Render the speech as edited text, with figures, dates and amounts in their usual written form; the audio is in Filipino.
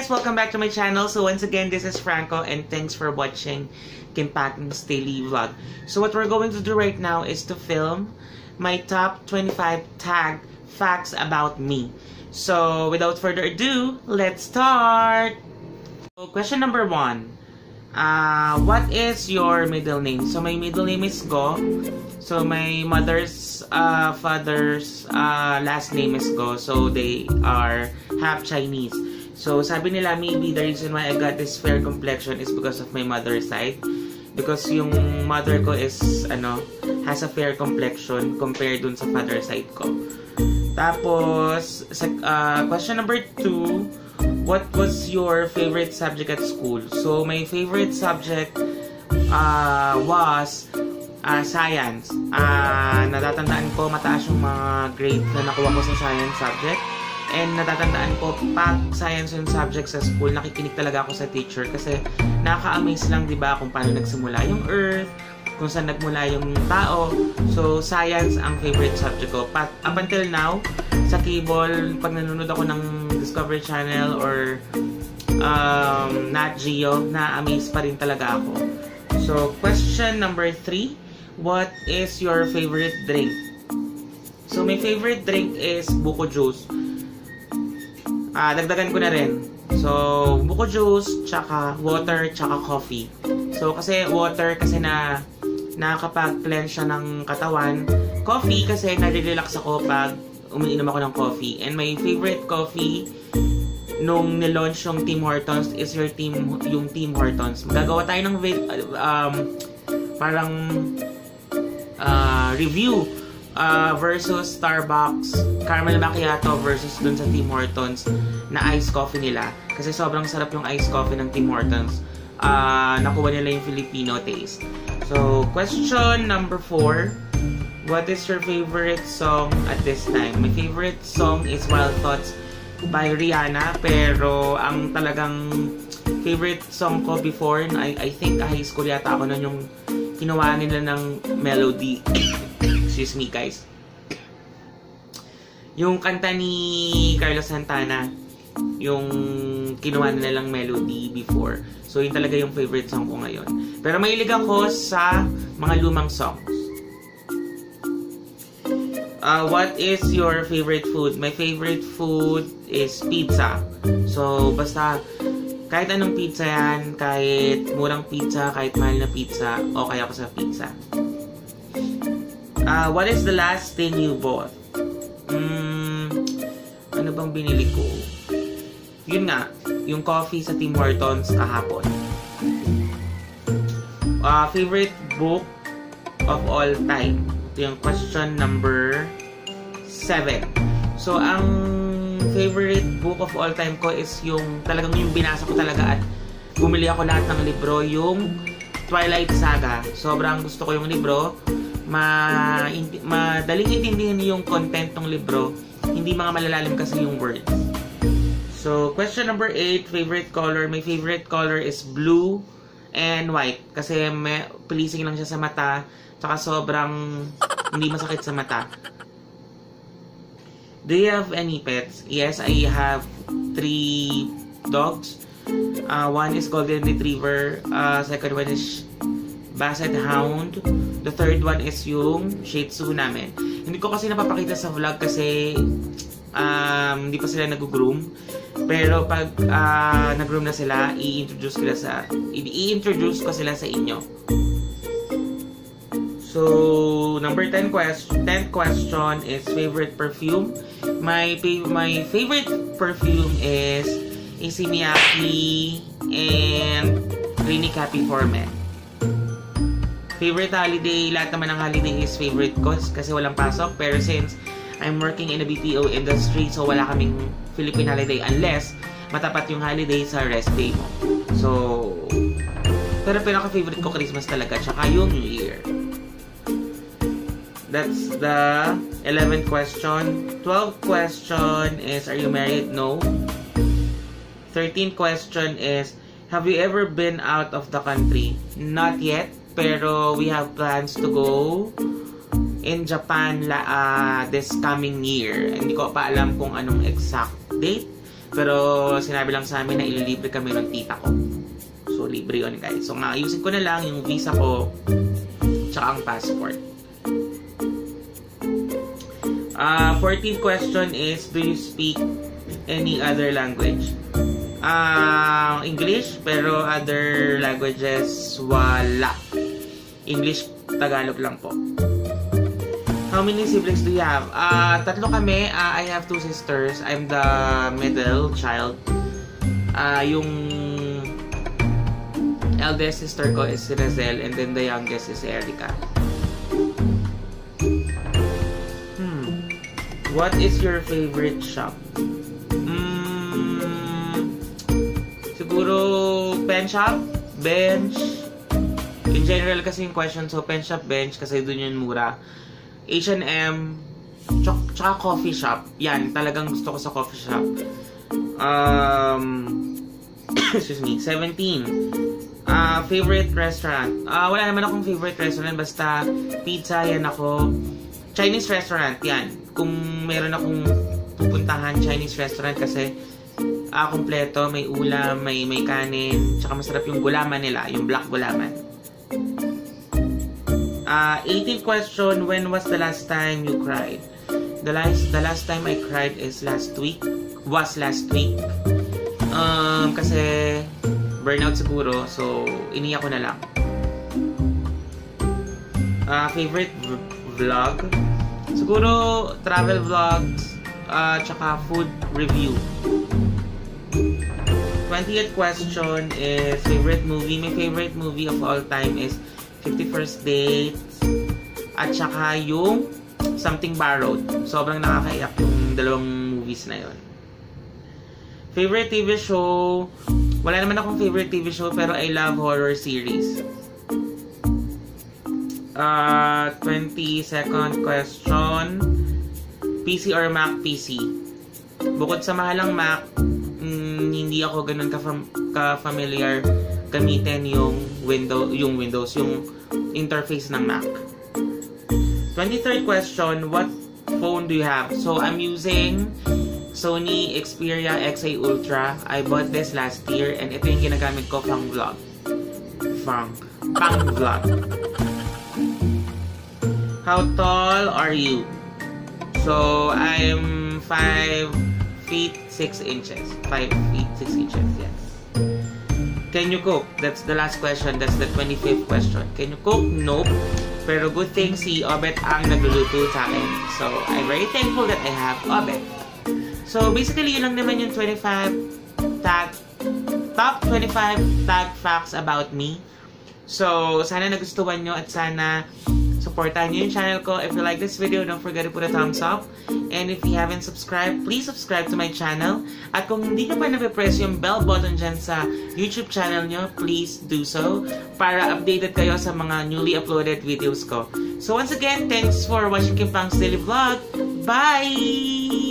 guys! Welcome back to my channel. So once again, this is Franco and thanks for watching Kim Patton's daily vlog. So what we're going to do right now is to film my top 25 tag facts about me. So without further ado, let's start! So question number 1. What is your middle name? So my middle name is Go. So my mother's father's last name is Go. So they are half Chinese. So sabi nila maybe the reason why I got this fair complexion is because of my mother's side. Because yung mother ko is has a fair complexion compared dun sa father side ko. Tapos question number 2. What was your favorite subject at school? So my favorite subject was science. Natatandaan ko mataas yung mga grade na nakuha ko sa science subject. And natatandaan ko, pag science yung subject sa school, nakikinig talaga ako sa teacher kasi nakaka-amaze lang, diba, kung paano nagsimula yung earth, kung saan nagmula yung tao. So, science ang favorite subject ko. Up until now, sa cable, pag nanonood ako ng Discovery Channel or Nat Geo, na-amaze pa rin talaga ako. So, question number 3. What is your favorite drink? So, my favorite drink is buko juice. Dagdagan ko na rin. So, buko juice, tsaka water, tsaka coffee. So, kasi water, kasi nakakapag-cleanse siya ng katawan. Coffee, kasi nare-relax ako pag umiinom ako ng coffee. And my favorite coffee nung nilaunch yung Tim Hortons is yung Tim Hortons. Gagawa tayo ng parang review versus Starbucks caramel macchiato versus dun sa Tim Hortons na iced coffee nila. Kasi sobrang sarap yung iced coffee ng Tim Hortons. Nakuha nila yung Filipino taste. So, question number 4. What is your favorite song at this time? My favorite song is Wild Thoughts by Rihanna. Pero ang talagang favorite song ko before, I think high school yata ako nun, yung kinuha nila ng melody. Excuse me, guys. Yung kanta ni Carlos Santana, yung kinuha nila lang melody before. So, yun talaga yung favorite song ko ngayon. Pero mahilig ako sa mga lumang songs. What is your favorite food? My favorite food is pizza. So, basta kahit anong pizza yan, kahit murang pizza, kahit mahal na pizza, okay ako sa pizza. What is the last thing you bought? Ano bang binili ko? Yun nga, yung coffee sa Tim Hortons kahapon. Favorite book of all time? Ito yung question number 7. So, ang favorite book of all time ko is yung talagang yung binasa ko talaga at bumili ako lahat ng libro, yung Twilight Saga. Sobrang gusto ko yung libro. Madaling intindihin yung content ng libro. Hindi mga malalalim kasi yung words. So, question number 8, favorite color. My favorite color is blue and white. Kasi pleasing lang siya sa mata. Tsaka sobrang hindi masakit sa mata. Do you have any pets? Yes, I have 3 dogs. One is Golden Retriever. Second one is Basset Hound. The third one is yung Shih Tzu namin. Hindi ko kasi napapakita sa vlog kasi hindi pa sila nag-groom. Pero pag nag-groom na sila, i-introduce ko sila sa inyo. So, number 10 question is favorite perfume. My favorite perfume is AC Miyake and Clinique Happy for Men. Favorite holiday, lahat naman ng holiday is favorite ko kasi walang pasok. Pero since I'm working in a BPO industry, so wala kaming Philippine holiday unless matapat yung holiday sa rest day mo. So, pero pinaka-favorite ko Christmas talaga, tsaka yung New Year. That's the 11th question. 12th question is, are you married? No. 13th question is, have you ever been out of the country? Not yet. Pero we have plans to go in Japan this coming year. Hindi ko pa alam kung anong exact date. Pero sinabi lang sa amin na ililibre kami ng tita ko. So, libre yun, guys. So, ayusin ko na lang yung visa ko tsaka ang passport. 14th question is, do you speak any other language? English, pero other languages, wala. English, Tagalog lang po. How many siblings do you have? Tatlo kami. I have 2 sisters. I'm the middle child. Yung eldest sister ko is si Razel, and then the youngest is si Erica. What is your favorite shop? Siguro pen shop, bench. In general kasi yung question, so pen shop, bench kasi dun yun mura. H&M, tsaka coffee shop. Yan, talagang gusto ko sa coffee shop. Excuse me. 17. Favorite restaurant. Wala naman akong favorite restaurant. Basta pizza, yan ako. Chinese restaurant, yan. Kung meron akong pupuntahan Chinese restaurant kasi kompleto, may ulam, may kanin, tsaka masarap yung gulaman nila, yung black gulaman. 18th question, when was the last time you cried? The last time I cried is last week. Kasi burnout siguro, so iniyak ko na lang. Favorite vlog? Siguro travel vlogs, tsaka food review. 20th question is favorite movie. My favorite movie of all time is 51st Dates at saka yung Something Borrowed. Sobrang nakakaiyak yung dalawang movies na yon. Favorite TV show? Wala naman akong favorite TV show pero I love horror series. 22nd question, PC or Mac PC? Bukod sa mahalang Mac, hindi ako ganun ka-familiar gamitin yung Windows, yung interface ng Mac. 23rd question, what phone do you have? So, I'm using Sony Xperia XA Ultra. I bought this last year and ito yung ginagamit ko pang vlog. Pang vlog. How tall are you? So, I'm 5 feet 6 inches. 5 feet 6 inches, yes. Can you cook? That's the last question. That's the 25th question. Can you cook? Nope. Pero good thing si Obet ang nagluluto sa akin. So, I'm very thankful that I have Obet. So, basically, yun lang naman yung top 25 tag facts about me. So, sana nagustuhan nyo at sana supportahan nyo yung channel ko. If you like this video, don't forget to put a thumbs up. And if you haven't subscribed, please subscribe to my channel. At kung hindi nyo pa napipress yung bell button dyan sa YouTube channel nyo, please do so para updated kayo sa mga newly uploaded videos ko. So once again, thanks for watching Kim Pang's Daily Vlog. Bye!